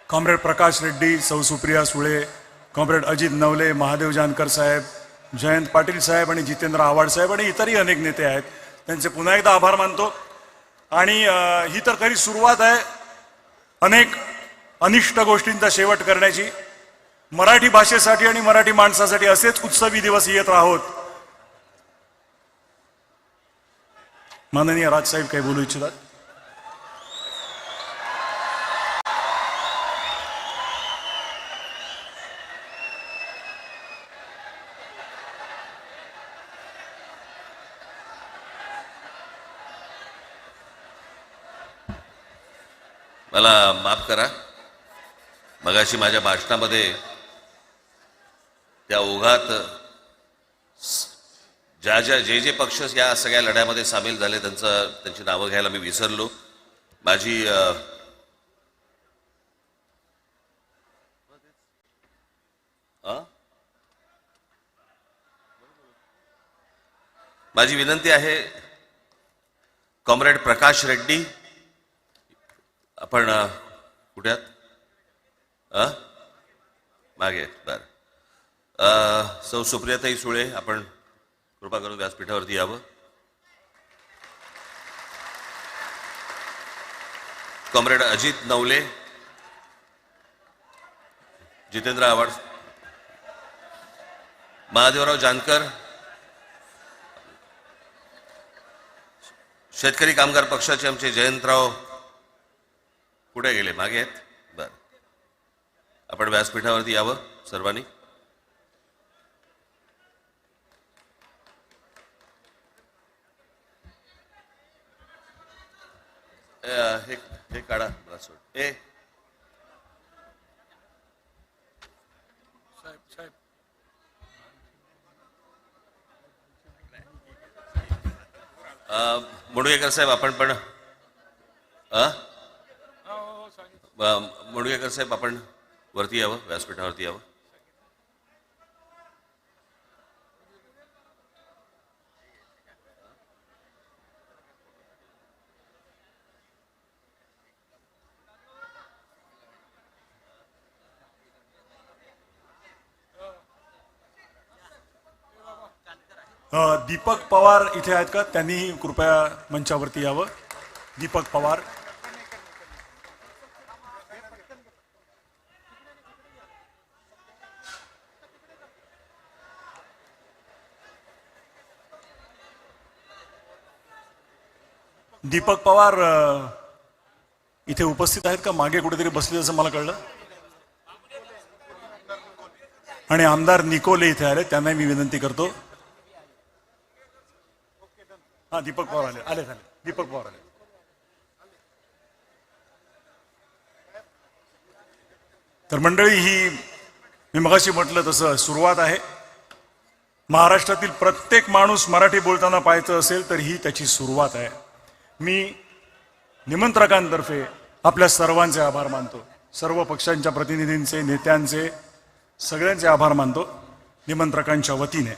Comrade प्रकाश रेड्डी, सौ Supriya Sule, comrade Ajit Navale, Mahadev Jankar साहेब, जयंत पाटील साहेब आणि जितेंद्र आव्हाड साहेब आणि इतरही अनेक नेते आहेत. त्यांचे पुन्हा एकदा आभार मानतो. आणि ही तर खरी सुरुवात आहे अनेक अनिष्ट गोष्टींचा शेवट करण्याची. मराठी भाषेसाठी आणि मराठी माणसासाठी असेच उत्सवी दिवस येत राहोत. माननीय राजसाहेब काही बोलू इच्छितात? मला माफ करा, मगाशी माझ्या भाषणामध्ये त्या ओघात जे पक्ष या सगळ्या लढ्यामध्ये सामील झाले त्यांची नावं घ्यायला मी विसरलो. माझी विनंती आहे, कॉम्रेड प्रकाश रेड्डी, आपण कुठे आहात? मागे. बर. सौ सुप्रियाताई सुळे, आपण कृपा करून व्यासपीठावरती यावं. कॉम्रेड अजित नवले, जितेंद्र आव्हाड, महादेवराव जानकर, शेतकरी कामगार पक्षाचे आमचे जयंतराव कुठे गेले? मागे आहेत. बर, आपण व्यासपीठावरती यावं सर्वांनी. हे काढा मला सोड. साहेब मुडगेकर साहेब, आपण पण मुडगेकर साहेब, आपण वरती यावं, व्यासपीठावरती यावं. दीपक पवार इथे आहेत का? त्यांनी कृपया मंचावरती यावं. दीपक पवार. दीपक पवार इथे उपस्थित आहेत का? मागे कुठेतरी बसले असं मला कळलं. आणि आमदार निकोले इथे आले, त्यांनाही मी विनंती करतो. हा, दीपक पवार आले झाले. दीपक पवार आले. तर मंडळी, ही मी मगाशी म्हटलं तसं सुरुवात आहे. महाराष्ट्रातील प्रत्येक माणूस मराठी बोलताना पाहायचं असेल तर ही त्याची सुरुवात आहे. मी निमंत्रकांतर्फे आपल्या सर्वांचे आभार मानतो. सर्व पक्षांच्या प्रतिनिधींचे, नेत्यांचे, सगळ्यांचे आभार मानतो निमंत्रकांच्या वतीने.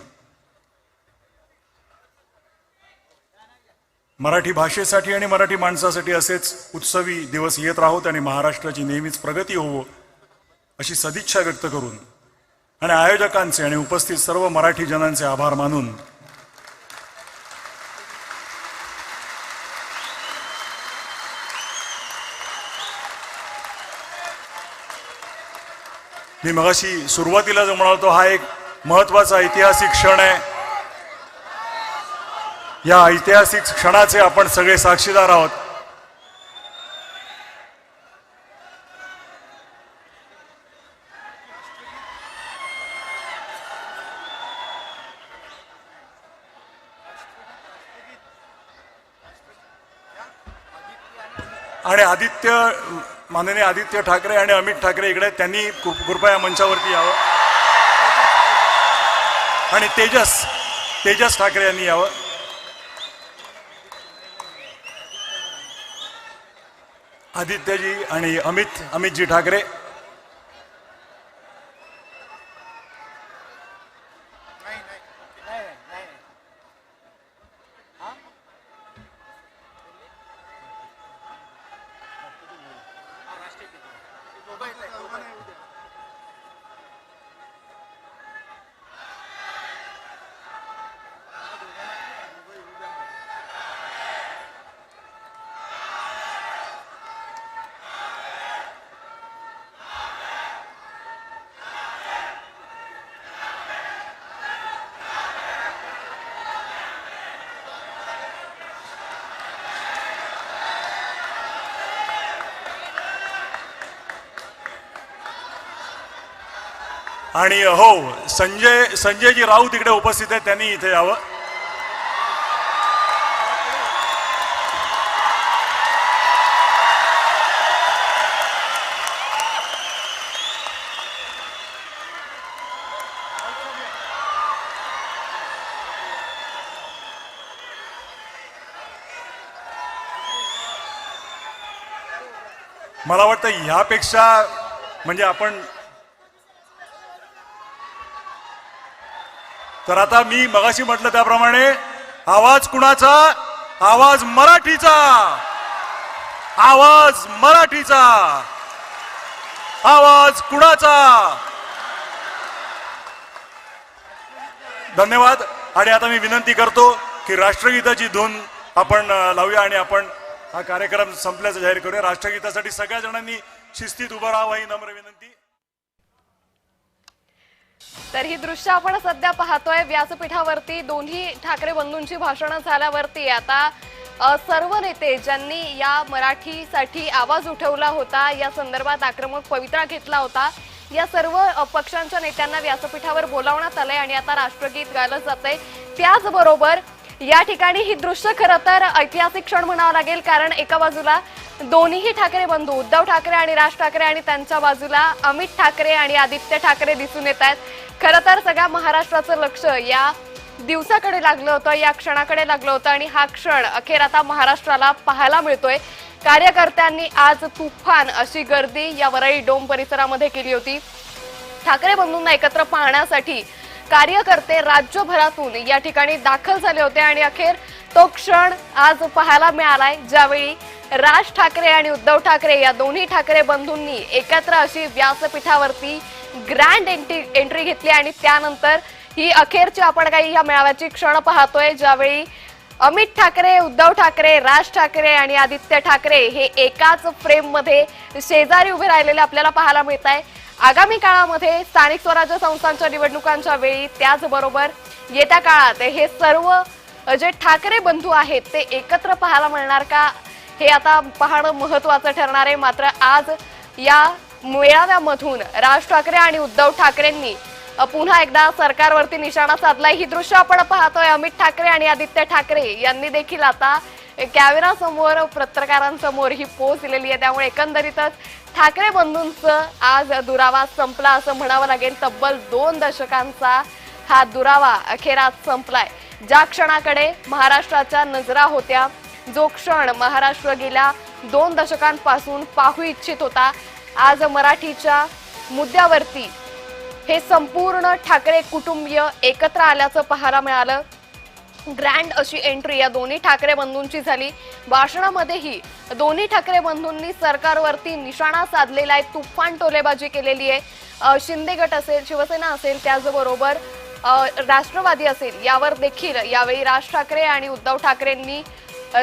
मराठी भाषेसाठी आणि मराठी माणसासाठी असेच उत्सवी दिवस येत राहोत आणि महाराष्ट्राची नेहमीच प्रगती होवो अशी सदिच्छा व्यक्त करून आणि आयोजकांचे आणि उपस्थित सर्व मराठी जनांचे आभार मानून मी मगाशी सुरुवातीला जो म्हणालो, हा एक महत्वाचा ऐतिहासिक क्षण आहे. या ऐतिहासिक क्षणाचे आपण सगळे साक्षीदार आहोत. आणि माननीय आदित्य ठाकरे आणि अमित ठाकरे इकडे, त्यांनी कृपया मंचावरती यावं. आणि तेजस ठाकरे यांनी यावं. आदित्यजी आणि अमितजी ठाकरे. आणि हो, संजयजी राऊत इकडे उपस्थित आहेत, त्यांनी इथे यावं. मला वाटतं ह्यापेक्षा म्हणजे आपण तर आता मी मगाशी म्हटलं त्याप्रमाणे आवाज कुणाचा? आवाज मराठीचा, आवाज मराठीचा, आवाज कुणाचा? धन्यवाद. आणि आता मी विनंती करतो की राष्ट्रगीताची धून आपण लावूया आणि आपण हा कार्यक्रम संपल्याचं जाहीर करूया. राष्ट्रगीतासाठी सगळ्या जणांनी शिस्तीत उभं राहावं ही नम्र विनंती. तर ही दृश्य आपण सध्या पाहतोय व्यासपीठावरती. दोन्ही ठाकरे बंधूंची भाषणं झाल्यावरती आता सर्व नेते ज्यांनी या मराठीसाठी आवाज उठवला होता, या संदर्भात आक्रमक पवित्रा घेतला होता, या सर्व पक्षांच्या नेत्यांना व्यासपीठावर बोलावण्यात आलंय आणि आता राष्ट्रगीत गायलं जातंय. त्याचबरोबर या ठिकाणी ही दृश्य खरं तर ऐतिहासिक क्षण म्हणावं लागेल, कारण एका बाजूला दोन्हीही ठाकरे बंधू उद्धव ठाकरे आणि राज ठाकरे आणि त्यांच्या बाजूला अमित ठाकरे आणि आदित्य ठाकरे दिसून येत आहेत. खरं तर सगळ्या महाराष्ट्राचं लक्ष या दिवसाकडे लागलं होतं, या क्षणाकडे लागलं होतं आणि हा क्षण अखेर आता महाराष्ट्राला पाहायला मिळतोय. कार्यकर्त्यांनी आज तुफान अशी गर्दी या वरळी डोम परिसरामध्ये केली होती. ठाकरे बंधूंना एकत्र पाहण्यासाठी कार्यकर्ते राज्यभरातून या ठिकाणी दाखल झाले होते आणि अखेर तो क्षण आज पाहायला मिळालाय, ज्यावेळी राज ठाकरे आणि उद्धव ठाकरे या दोन्ही ठाकरे बंधूंनी एकत्र अशी व्यासपीठावरती ग्रँड एंट्री घेतली आणि त्यानंतर ही अखेरची आपण काही या मेळाव्याची क्षण पाहतोय, ज्यावेळी अमित ठाकरे, उद्धव ठाकरे, राज ठाकरे आणि आदित्य ठाकरे हे एकाच फ्रेम मध्ये शेजारी उभे राहिलेले आपल्याला पाहायला मिळत आहे. आगामी काळामध्ये स्थानिक स्वराज्य संस्थांच्या निवडणुकांच्या वेळी त्याचबरोबर येत्या काळात हे सर्व जे ठाकरे बंधू आहेत ते एकत्र पाहायला मिळणार का, हे आता पाहणं महत्त्वाचं ठरणार आहे. मात्र आज या मेळाव्यामधून राज ठाकरे आणि उद्धव ठाकरेंनी पुन्हा एकदा सरकारवरती निशाणा साधलाय. ही दृश्य आपण पाहतोय. अमित ठाकरे आणि आदित्य ठाकरे यांनी देखील आता कॅमेरासमोर पत्रकारांसमोर ही पोच दिलेली आहे. त्यामुळे एकंदरीतच ठाकरे बंधूंचं आज दुरावा संपला असं म्हणावं लागेल. तब्बल 2 दशकांचा हा दुरावा अखेर आज संपलाय. ज्या क्षणाकडे महाराष्ट्राच्या नजरा होत्या, जो क्षण महाराष्ट्र गेल्या 2 दशकांपासून पाहू इच्छित होता, आज मराठीच्या मुद्द्यावरती हे संपूर्ण ठाकरे कुटुंबीय एकत्र आल्याचं पाहायला मिळालं. ग्रँड अशी एंट्री या दोन्ही ठाकरे बंधूंची झाली. भाषणामध्येही दोन्ही ठाकरे बंधूंनी सरकारवरती निशाणा साधलेला आहे, तुफान टोलेबाजी केलेली आहे. शिंदे गट असेल, शिवसेना असेल, त्याचबरोबर राष्ट्रवादी असेल, यावर देखील यावेळी राज ठाकरे आणि उद्धव ठाकरेंनी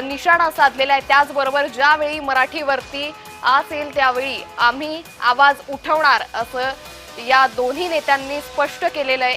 निशाणा साधलेला आहे. त्याचबरोबर ज्यावेळी मराठीवरती असेल त्यावेळी आम्ही आवाज उठवणार असं या दोन्ही नेत्यांनी स्पष्ट केलेलं आहे.